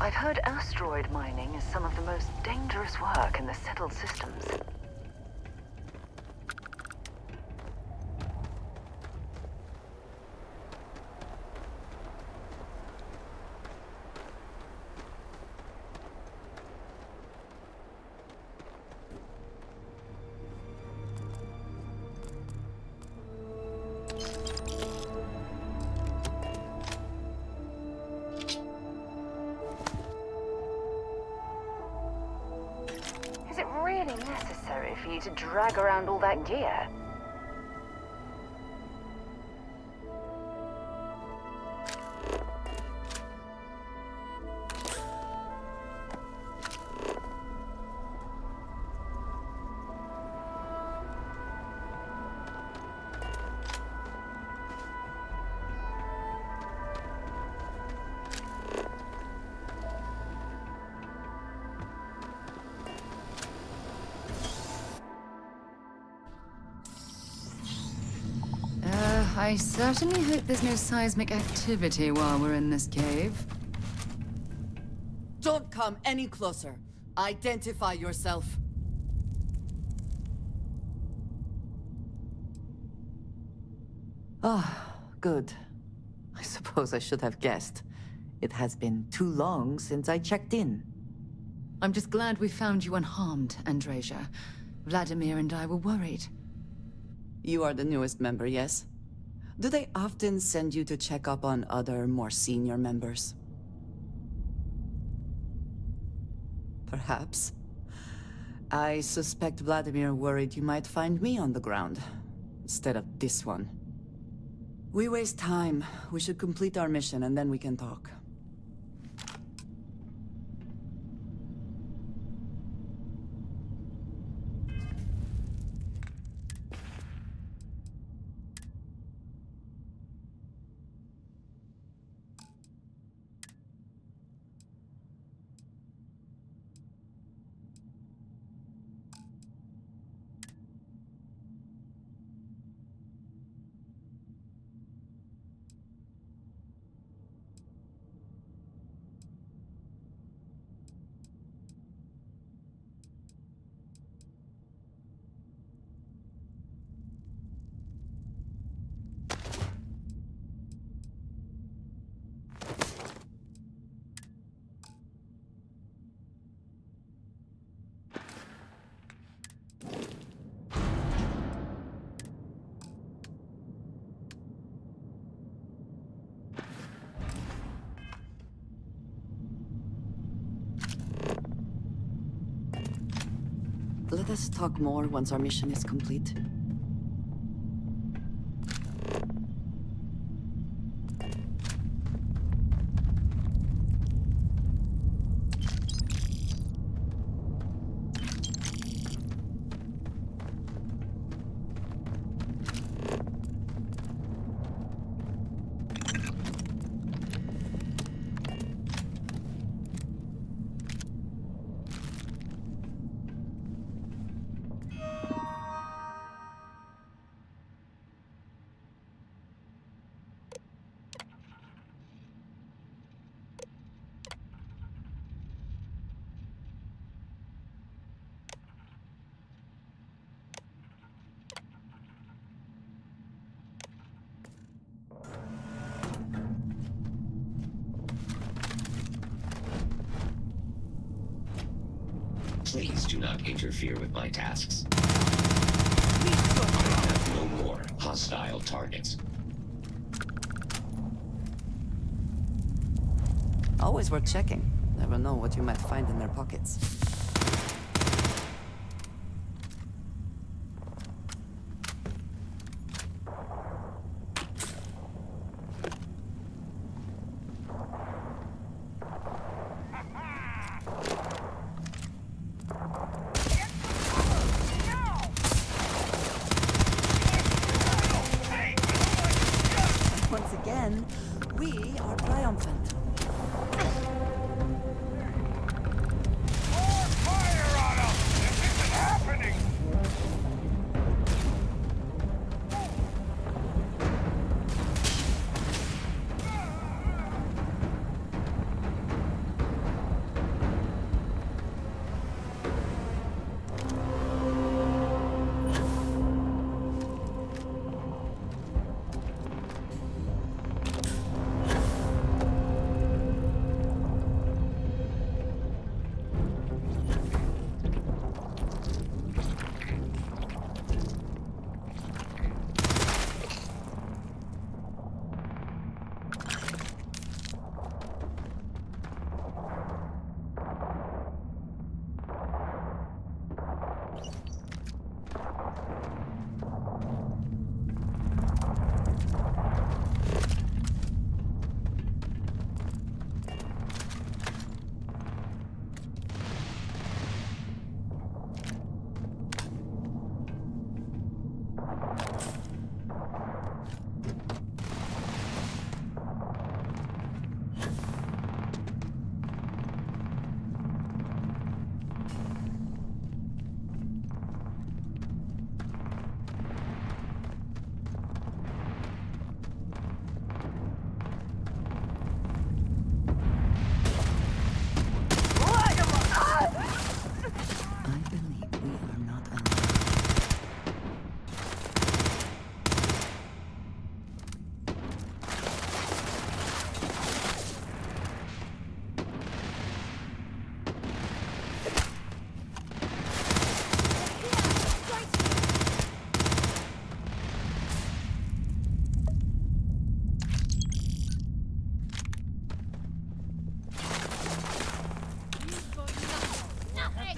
I've heard asteroid mining is some of the most dangerous work in the settled systems. Is it really necessary for you to drag around all that gear? I certainly hope there's no seismic activity while we're in this cave. Don't come any closer. Identify yourself. Ah, good. I suppose I should have guessed. It has been too long since I checked in. I'm just glad we found you unharmed, Andreja. Vladimir and I were worried. You are the newest member, yes? Do they often send you to check up on other, more senior members? Perhaps. I suspect Vladimir worried you might find me on the ground, instead of this one. We waste time. We should complete our mission and then we can talk. Let us talk more once our mission is complete. Please do not interfere with my tasks. I have no more hostile targets. Always worth checking. Never know what you might find in their pockets. Once again, we are triumphant.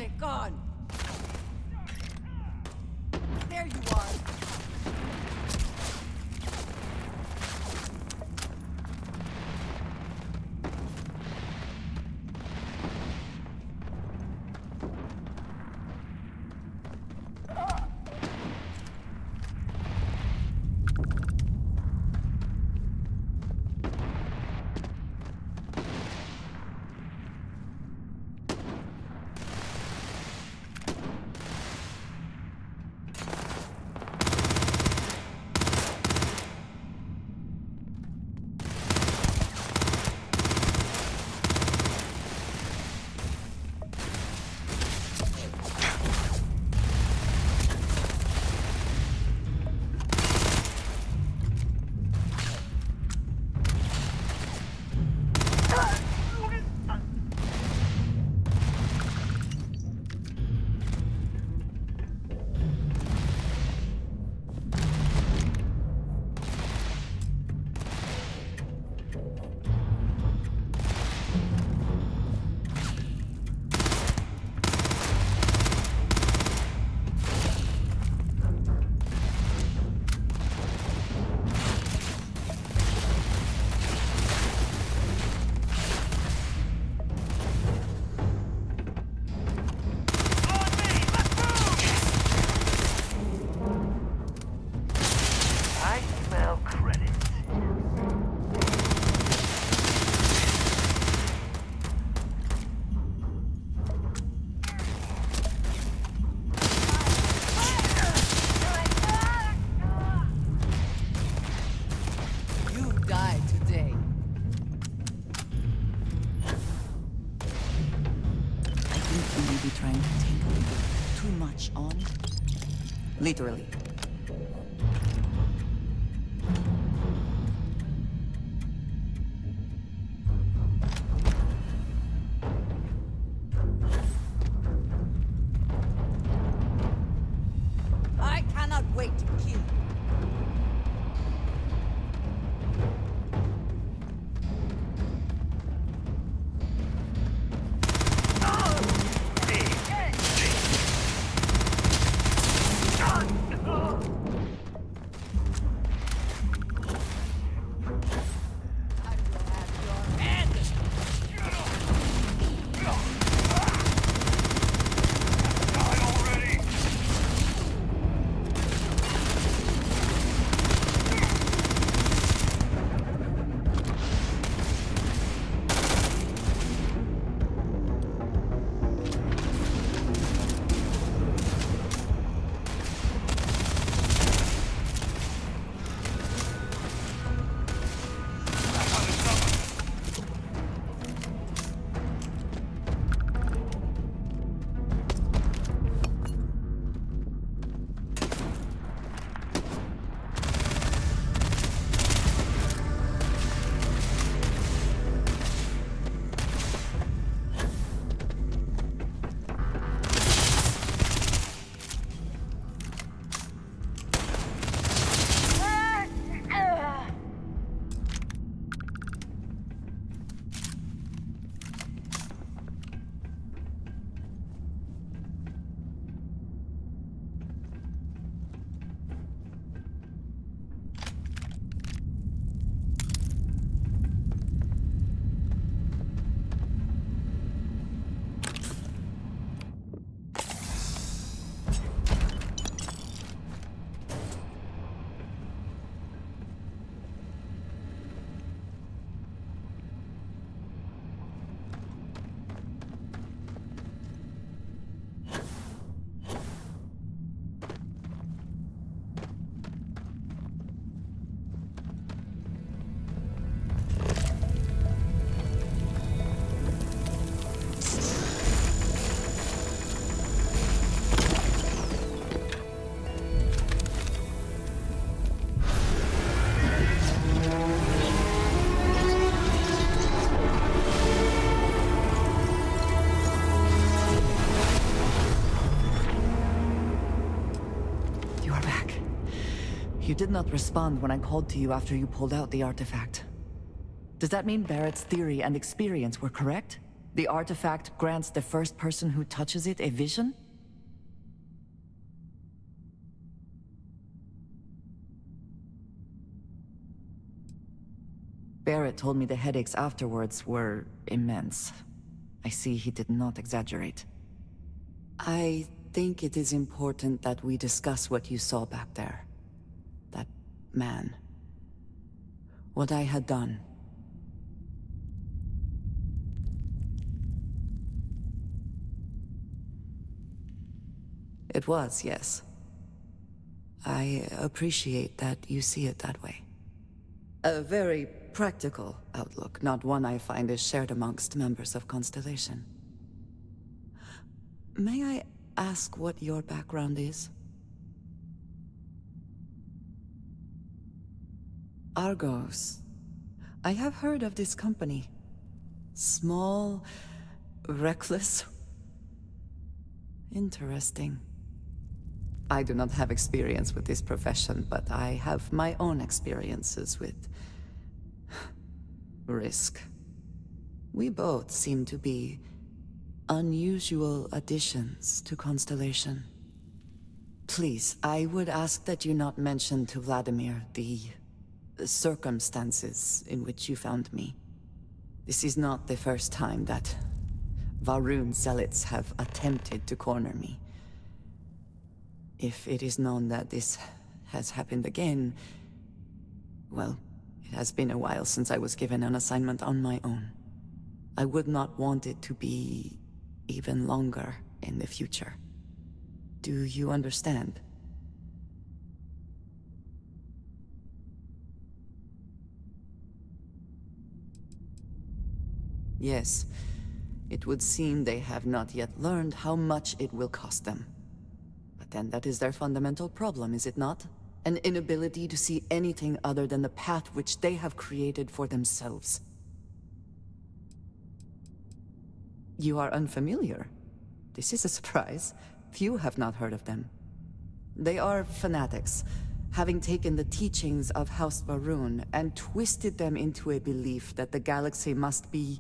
Siéntate, con! There you are! Literally. I cannot wait to kill you. You did not respond when I called to you after you pulled out the artifact. Does that mean Barrett's theory and experience were correct? The artifact grants the first person who touches it a vision? Barrett told me the headaches afterwards were immense. I see he did not exaggerate. I think it is important that we discuss what you saw back there. That man. What I had done. It was, yes. I appreciate that you see it that way. A very practical outlook, not one I find is shared amongst members of Constellation. May I ask what your background is? Argos. I have heard of this company. Small, reckless. Interesting. I do not have experience with this profession, but I have my own experiences with risk. We both seem to be unusual additions to Constellation. Please, I would ask that you not mention to Vladimir the circumstances in which you found me. This is not the first time that Va'ruun zealots have attempted to corner me. If it is known that this has happened again, well, it has been a while since I was given an assignment on my own. I would not want it to be even longer in the future. Do you understand? Yes, it would seem they have not yet learned how much it will cost them. But then that is their fundamental problem, is it not? An inability to see anything other than the path which they have created for themselves. You are unfamiliar. This is a surprise. Few have not heard of them. They are fanatics, having taken the teachings of House Va'ruun and twisted them into a belief that the galaxy must be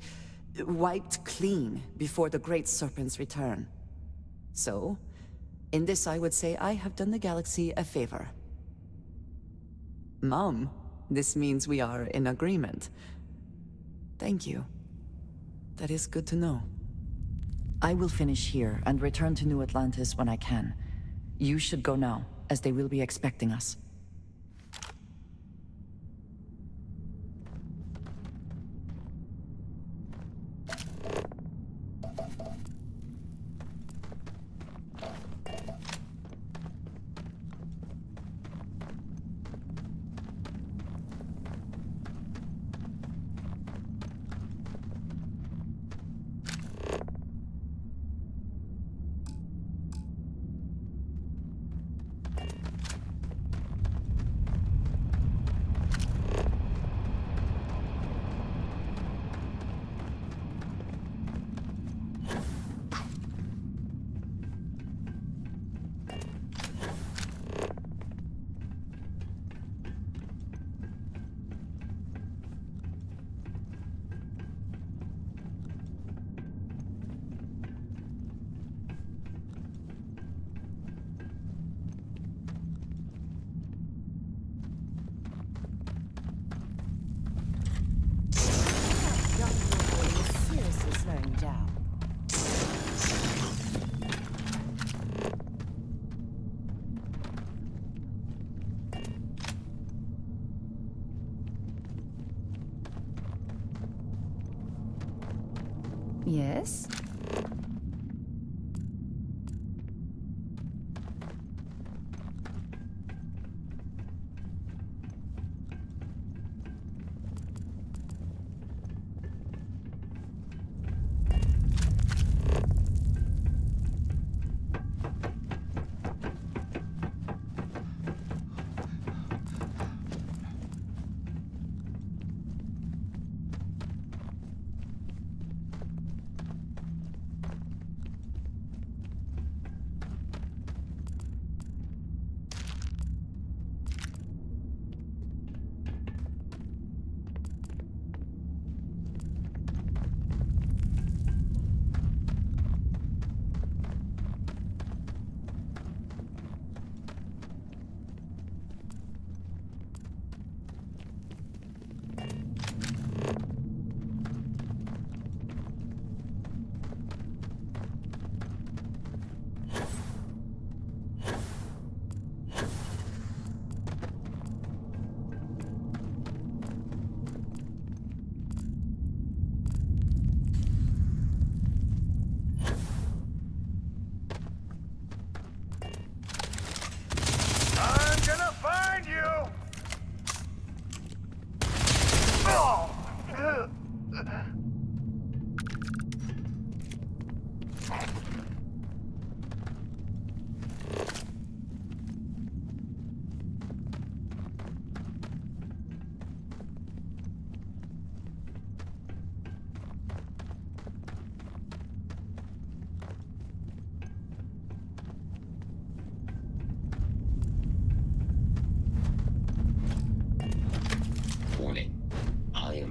wiped clean before the Great Serpent's return. So, in this I would say I have done the galaxy a favor. Mom, this means we are in agreement. Thank you. That is good to know. I will finish here and return to New Atlantis when I can. You should go now, as they will be expecting us. Yes?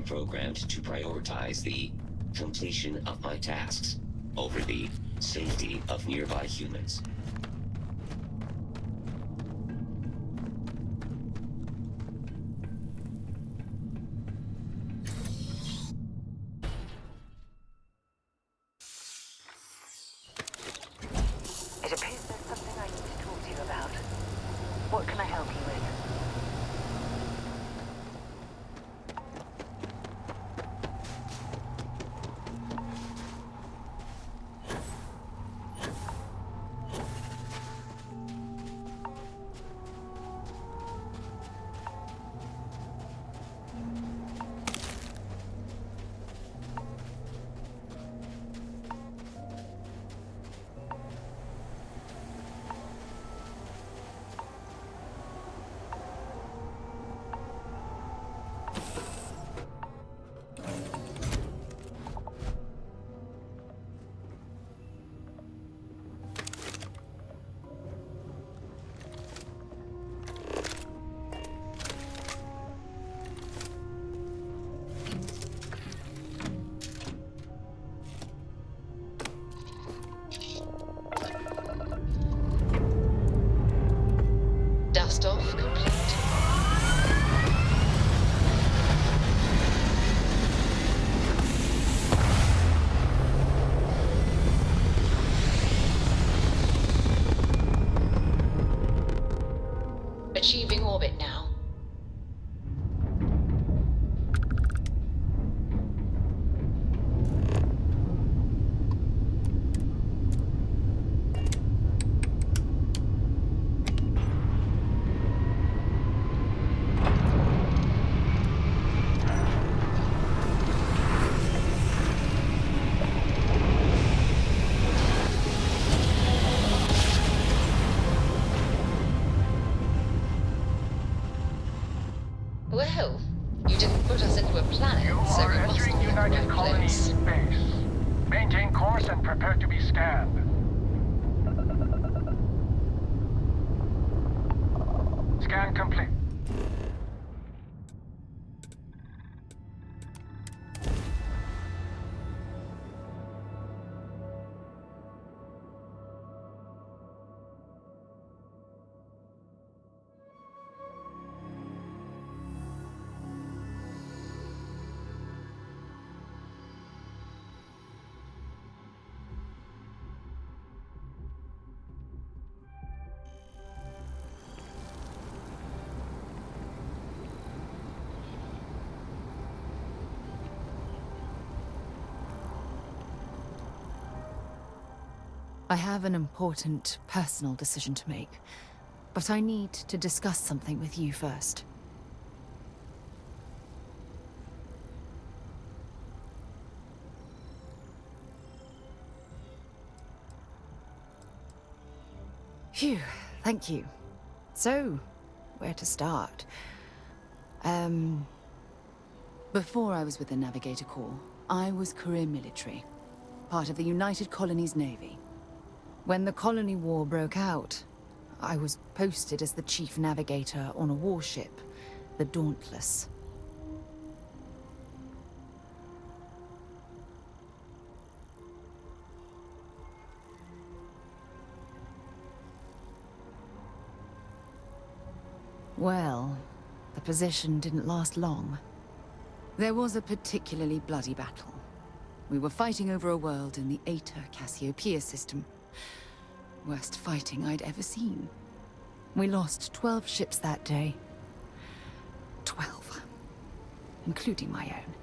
programmed to prioritize the completion of my tasks over the safety of nearby humans. It appears there's something I need to talk to you about. What can I help you with? Dust off complete. Achieving orbit now. Well, you didn't put us into a planet, You so are we must entering be in the United right Colony place. space. Maintain course and prepare to be scanned. Scan complete. I have an important personal decision to make, but I need to discuss something with you first. Phew, thank you. So, where to start? Before I was with the Navigator Corps, I was career military, part of the United Colonies Navy. When the Colony War broke out, I was posted as the chief navigator on a warship, the Dauntless. Well, the position didn't last long. There was a particularly bloody battle. We were fighting over a world in the Eta Cassiopeia system. Worst fighting I'd ever seen. We lost 12 ships that day. 12. Including my own.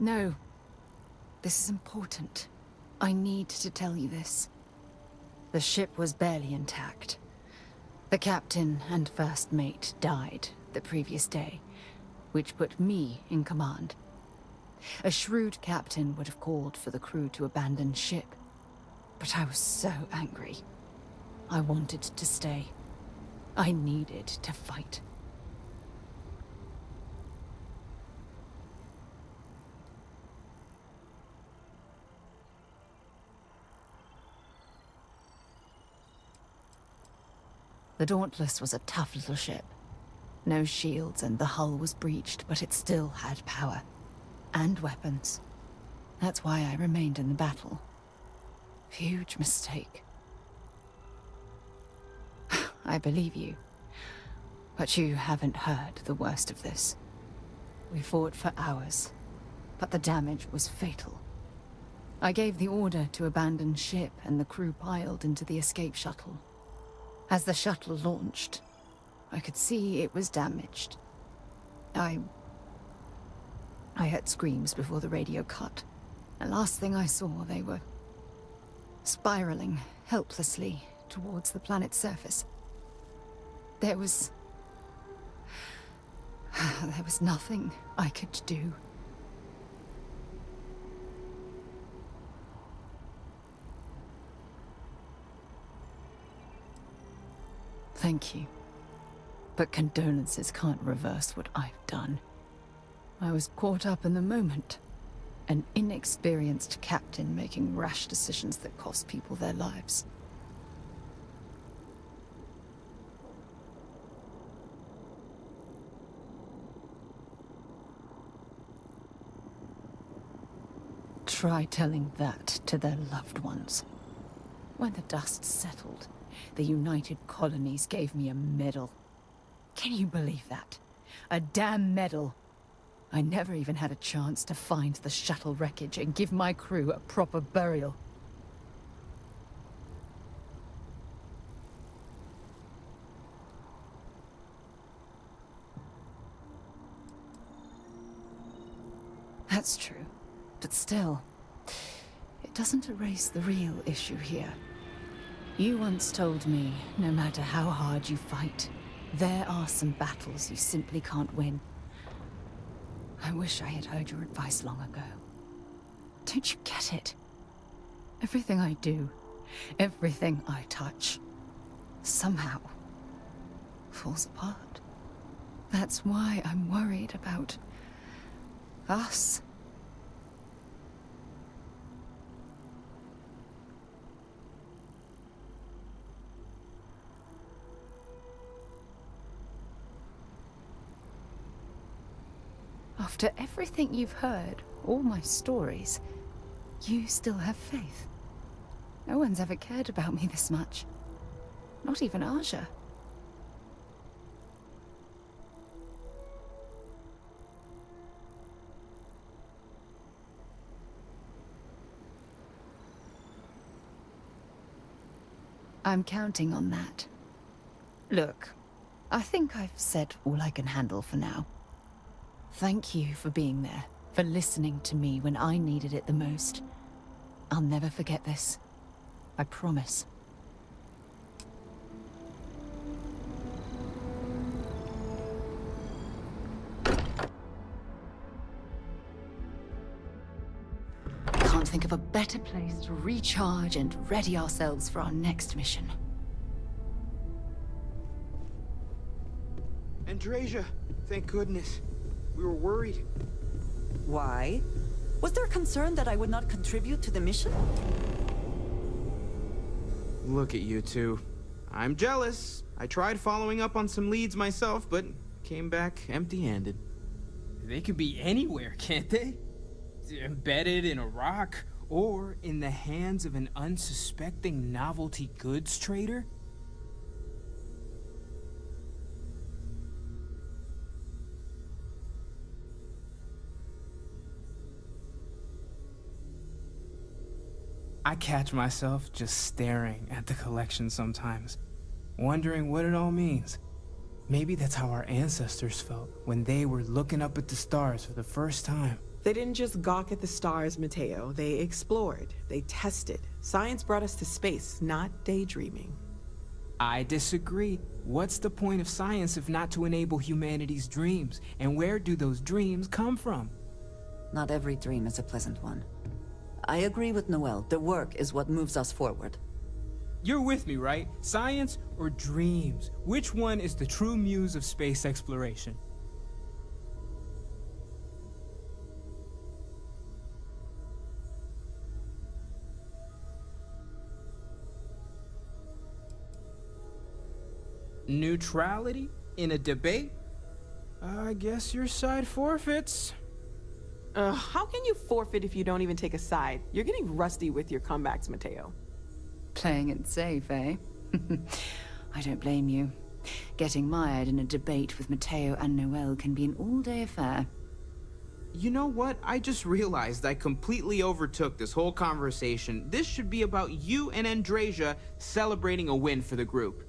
No. This is important. I need to tell you this. The ship was barely intact. The captain and first mate died the previous day, which put me in command. A shrewd captain would have called for the crew to abandon ship, but I was so angry. I wanted to stay. I needed to fight. The Dauntless was a tough little ship. No shields and the hull was breached, but it still had power. And weapons. That's why I remained in the battle. Huge mistake. I believe you. But you haven't heard the worst of this. We fought for hours, but the damage was fatal. I gave the order to abandon ship and the crew piled into the escape shuttle. As the shuttle launched, I could see it was damaged. I heard screams before the radio cut. And last thing I saw, they were spiraling helplessly towards the planet's surface. There was nothing I could do. Thank you. But condolences can't reverse what I've done. I was caught up in the moment. An inexperienced captain making rash decisions that cost people their lives. Try telling that to their loved ones. When the dust settled, the United Colonies gave me a medal. Can you believe that? A damn medal. I never even had a chance to find the shuttle wreckage and give my crew a proper burial. That's true, but still, it doesn't erase the real issue here. You once told me, no matter how hard you fight, there are some battles you simply can't win. I wish I had heard your advice long ago. Don't you get it? Everything I do, everything I touch, somehow falls apart. That's why I'm worried about us. After everything you've heard, all my stories, you still have faith. No one's ever cared about me this much. Not even Aja. I'm counting on that. Look, I think I've said all I can handle for now. Thank you for being there, for listening to me when I needed it the most. I'll never forget this. I promise. Can't think of a better place to recharge and ready ourselves for our next mission. Andrasia, thank goodness. We were worried. Why? Was there concern that I would not contribute to the mission? Look at you two. I'm jealous. I tried following up on some leads myself, but came back empty-handed. They could be anywhere, can't they? Embedded in a rock, or in the hands of an unsuspecting novelty goods trader? I catch myself just staring at the collection sometimes, wondering what it all means. Maybe that's how our ancestors felt when they were looking up at the stars for the first time. They didn't just gawk at the stars, Mateo. They explored. They tested. Science brought us to space, not daydreaming. I disagree. What's the point of science if not to enable humanity's dreams? And where do those dreams come from? Not every dream is a pleasant one. I agree with Noel. The work is what moves us forward. You're with me, right? Science or dreams? Which one is the true muse of space exploration? Neutrality in a debate? I guess your side forfeits. How can you forfeit if you don't even take a side? You're getting rusty with your comebacks, Mateo. Playing it safe, eh? I don't blame you. Getting mired in a debate with Mateo and Noel can be an all-day affair. You know what? I just realized I completely overtook this whole conversation. This should be about you and Andreja celebrating a win for the group.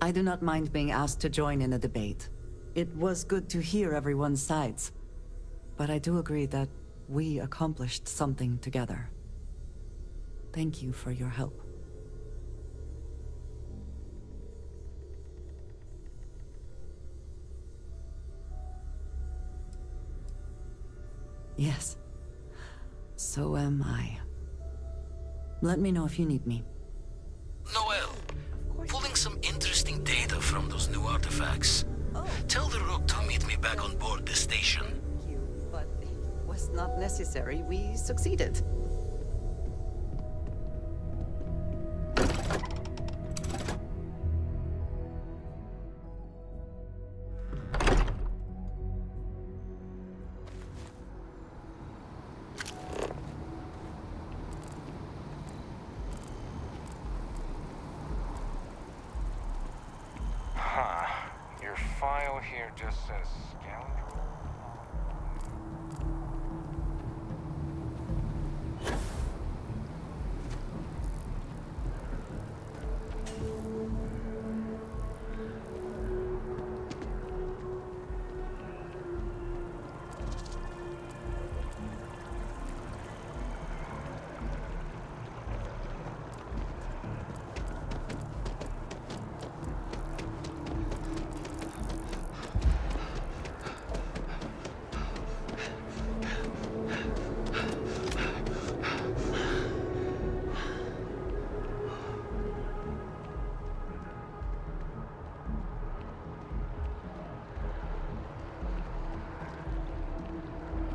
I do not mind being asked to join in a debate. It was good to hear everyone's sides. But I do agree that we accomplished something together. Thank you for your help. Yes. So am I. Let me know if you need me. Noel, pulling some interesting data from those new artifacts. Tell the Rook to meet me back on board the station. Thank you, but it was not necessary. We succeeded. Your file here just says scoundrel.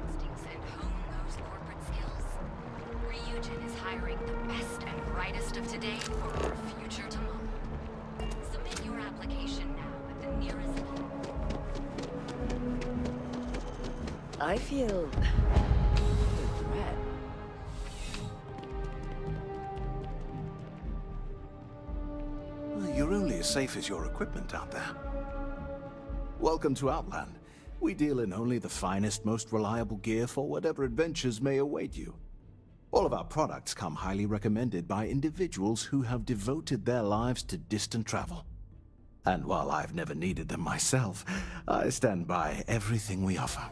Instincts and hone those corporate skills. Ryujin is hiring the best and brightest of today for our future tomorrow. Submit your application now at the nearest. I feel regret. Well, you're only as safe as your equipment out there. Welcome to Outland. We deal in only the finest, most reliable gear for whatever adventures may await you. All of our products come highly recommended by individuals who have devoted their lives to distant travel. And while I've never needed them myself, I stand by everything we offer.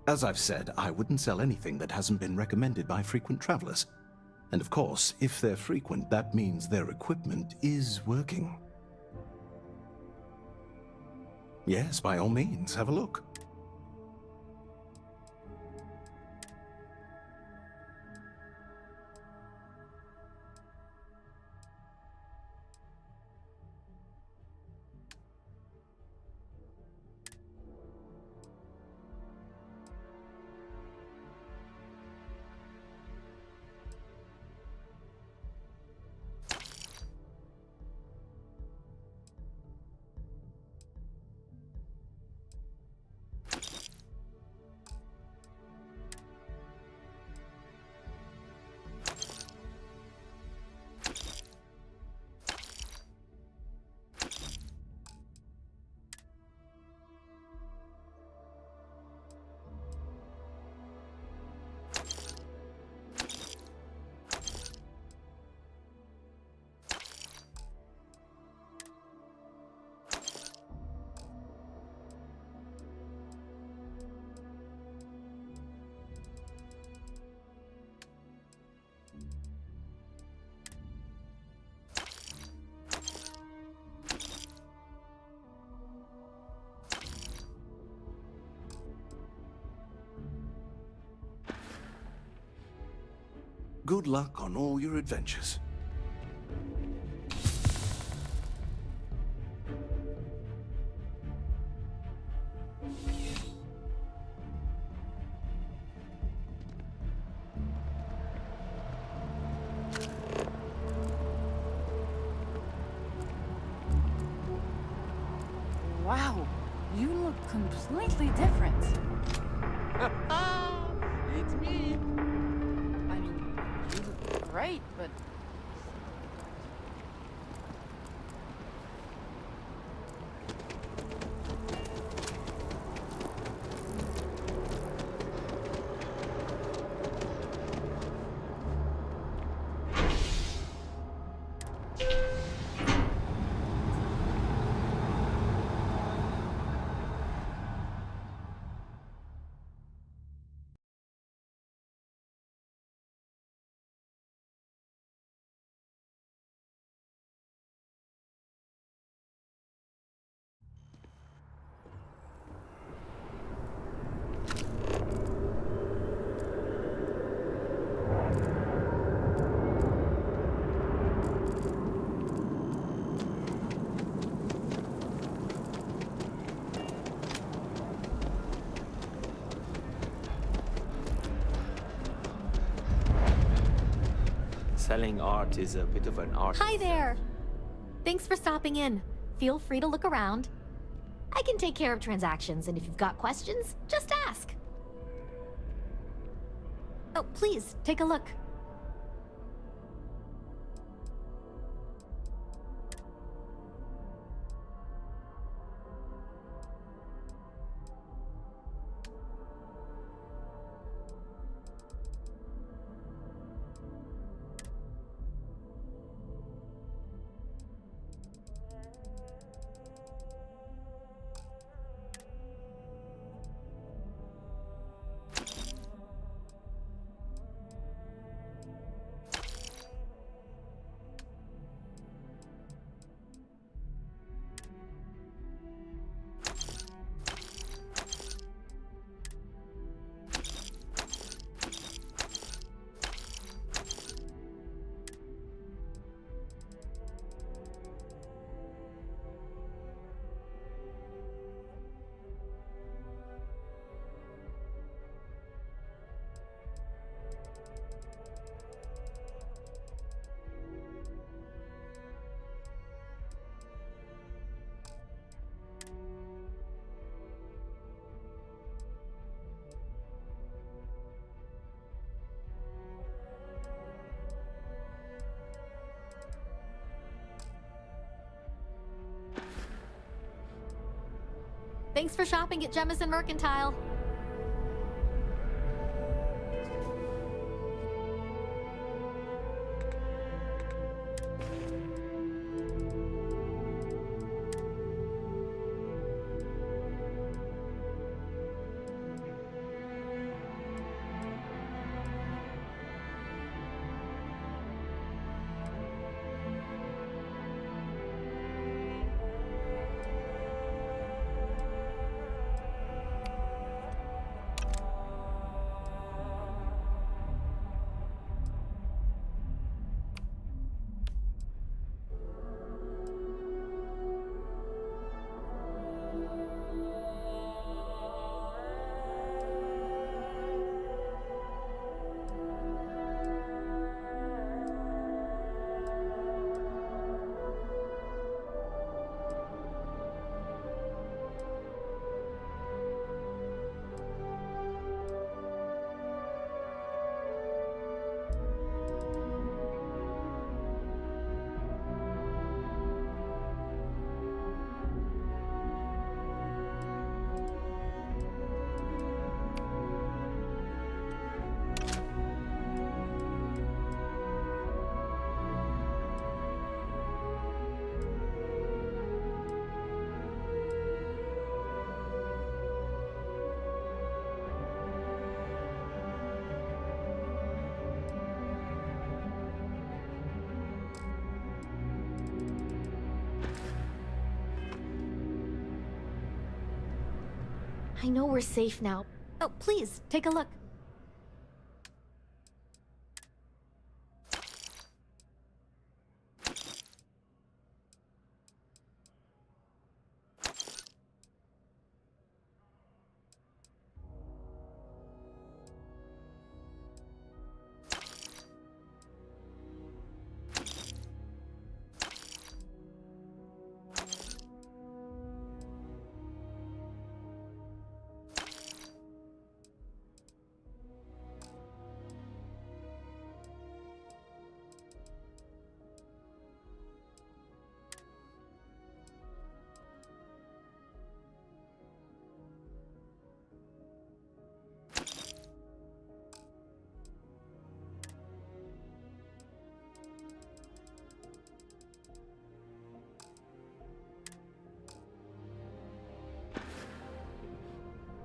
As I've said, I wouldn't sell anything that hasn't been recommended by frequent travelers. And of course, if they're frequent, that means their equipment is working. Yes, by all means, have a look. Good luck on all your adventures. You look completely different. It's me. I mean, you look great, but... Selling art is a bit of an art. Hi there! Thanks for stopping in. Feel free to look around. I can take care of transactions, and if you've got questions, just ask. Oh, please, take a look. Thanks for shopping at Jemison Mercantile. I know we're safe now. Oh, please, take a look.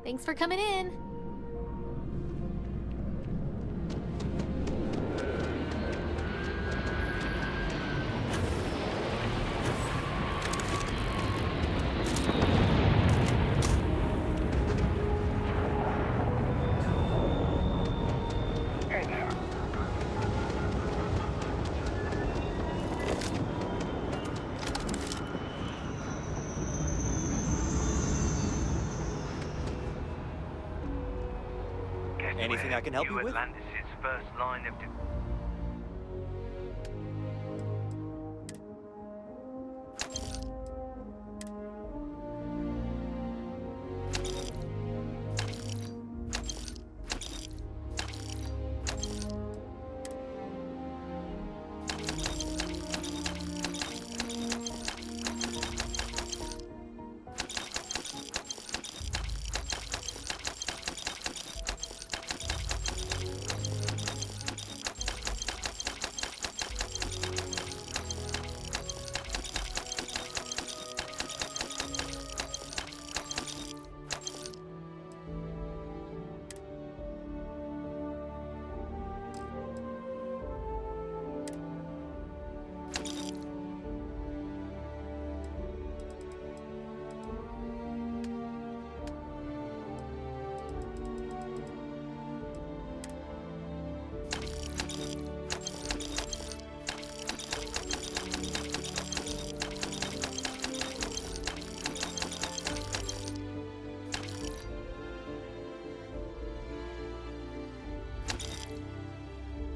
Thanks for coming in. Anything I can help you with? Atlantis' first line of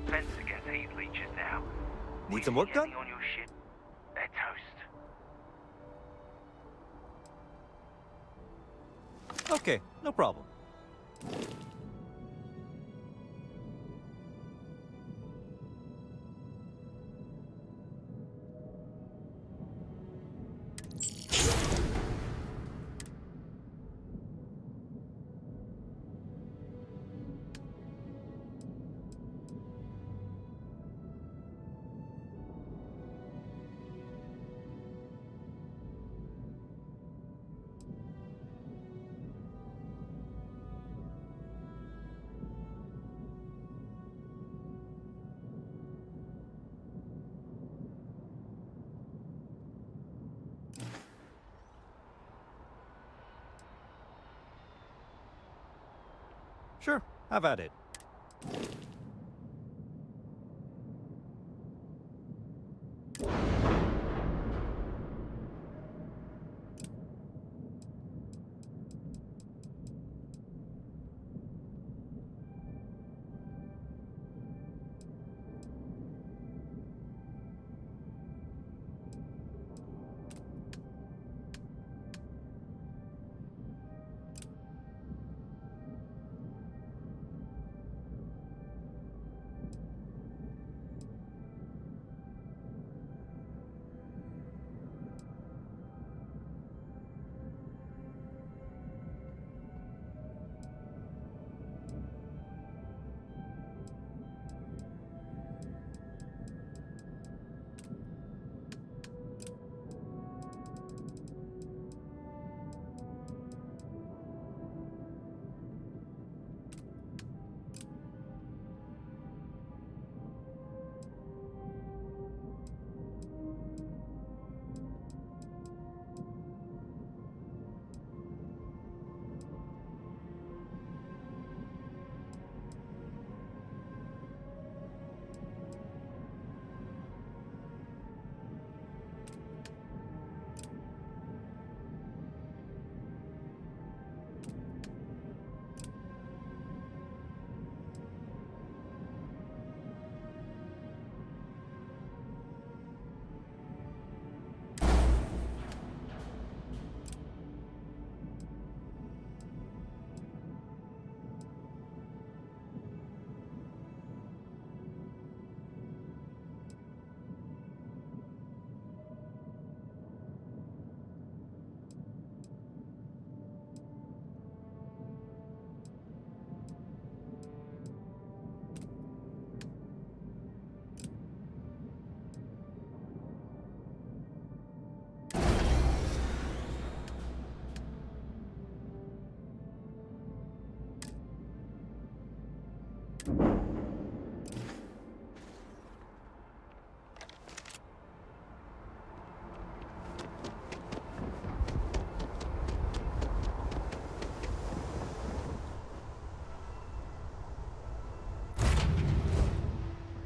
fence against heat leeches now. Need some work done? On your ship, they're toast. Okay, no problem. Sure, have at it.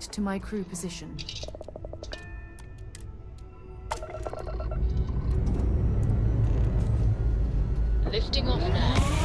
to my crew position. Lifting off now.